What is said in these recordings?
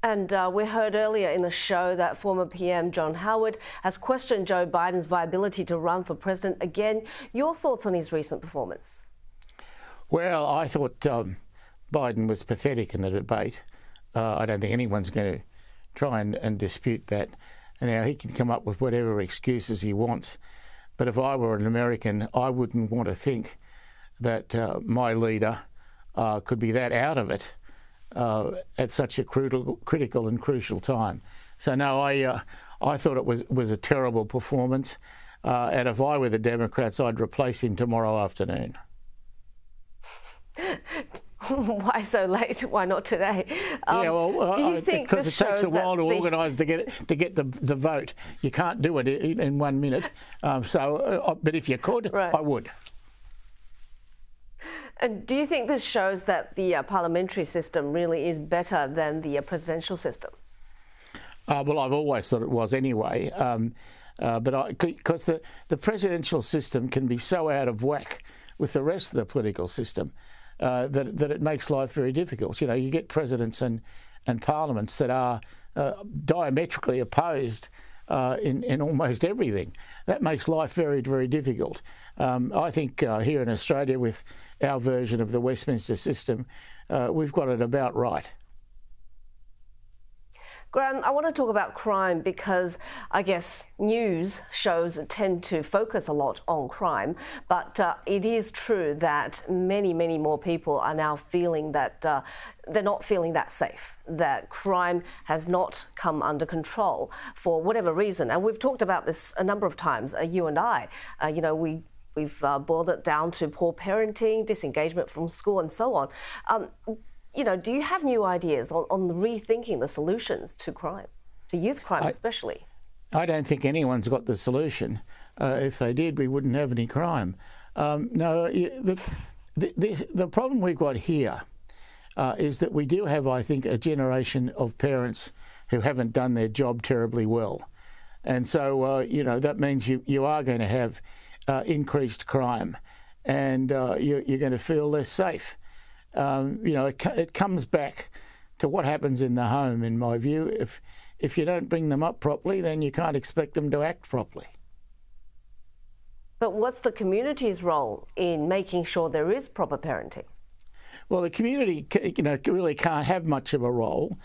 And we heard earlier in the show that former PM John Howard has questioned Joe Biden's viability to run for president again. Your thoughts on his recent performance? Well, I thought Biden was pathetic in the debate. I don't think anyone's going to try and dispute that. Now, he can come up with whatever excuses he wants. But if I were an American, I wouldn't want to think that my leader could be that out of it at such a critical and crucial time. So no, I thought it was a terrible performance, and if I were the Democrats, I'd replace him tomorrow afternoon. Why so late? Why not today? Yeah, well, do you think because it takes a while to organise to get the vote. You can't do it in 1 minute. But if you could, right. I would. And do you think this shows that the parliamentary system really is better than the presidential system? Well, I've always thought it was anyway. Because the presidential system can be so out of whack with the rest of the political system that it makes life very difficult. You know, you get presidents and parliaments that are diametrically opposed in almost everything. That makes life very, very difficult. I think here in Australia, with our version of the Westminster system, we've got it about right. Graham, I want to talk about crime because I guess news shows tend to focus a lot on crime, but it is true that many more people are now feeling that they're not feeling that safe, that crime has not come under control for whatever reason. And we've talked about this a number of times, you and I. We've boiled it down to poor parenting, disengagement from school and so on. Do you have new ideas on rethinking the solutions to crime, to youth crime especially? I don't think anyone's got the solution. If they did, we wouldn't have any crime. No, the problem we've got here is that we do have, I think, a generation of parents who haven't done their job terribly well. And so, that means you are going to have increased crime, and you're going to feel less safe. It comes back to what happens in the home, in my view. If you don't bring them up properly, then you can't expect them to act properly. But what's the community's role in making sure there is proper parenting? Well, the community, really can't have much of a role.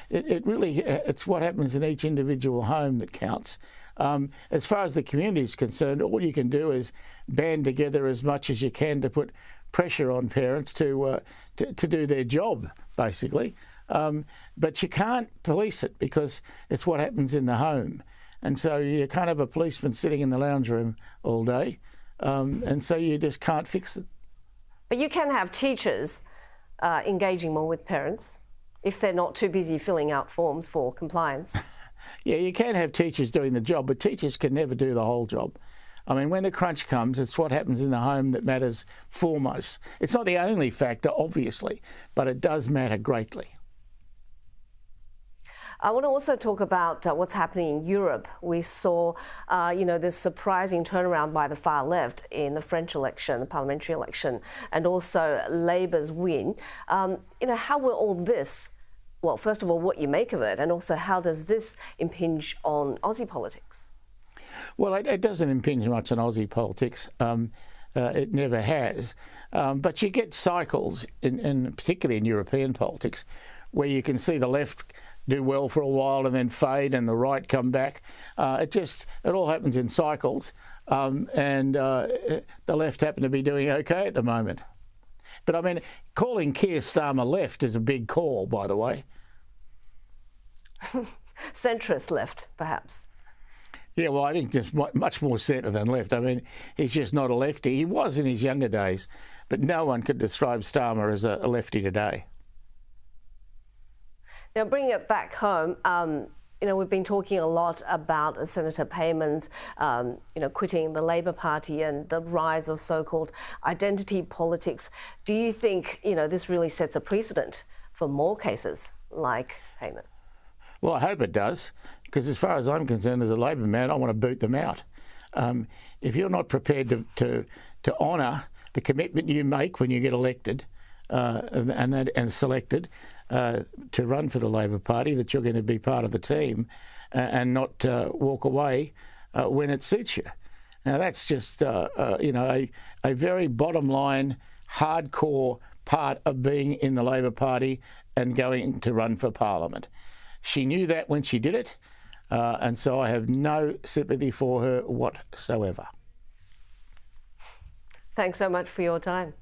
It's what happens in each individual home that counts. As far as the community is concerned, all you can do is band together as much as you can to put pressure on parents to do their job, basically. But you can't police it because it's what happens in the home. And so you can't have a policeman sitting in the lounge room all day. And so you just can't fix it. But you can have teachers engaging more with parents if they're not too busy filling out forms for compliance. Yeah, you can have teachers doing the job, but teachers can never do the whole job. I mean, when the crunch comes, it's what happens in the home that matters foremost. It's not the only factor, obviously, but it does matter greatly. I want to also talk about what's happening in Europe. We saw, this surprising turnaround by the far left in the French election, the parliamentary election, and also Labour's win. How will all this, well, first of all, what you make of it, and also how does this impinge on Aussie politics? Well, it doesn't impinge much on Aussie politics. It never has. But you get cycles, particularly in European politics, where you can see the left do well for a while and then fade and the right come back. It all happens in cycles. And the left happen to be doing okay at the moment. But, I mean, calling Keir Starmer left is a big call, by the way. Centrist left, perhaps. Yeah, well, I think just much more centre than left. I mean, he's just not a lefty. He was in his younger days, but no one could describe Starmer as a lefty today. Now, bringing it back home, we've been talking a lot about Senator Payman's, quitting the Labor Party and the rise of so-called identity politics. Do you think, this really sets a precedent for more cases like Payman? Well, I hope it does, because as far as I'm concerned, as a Labor man, I want to boot them out. If you're not prepared to honour the commitment you make when you get elected and selected, to run for the Labor Party, that you're going to be part of the team and not walk away when it suits you. Now that's just a very bottom line, hardcore part of being in the Labor Party and going to run for Parliament. She knew that when she did it, and so I have no sympathy for her whatsoever. Thanks so much for your time.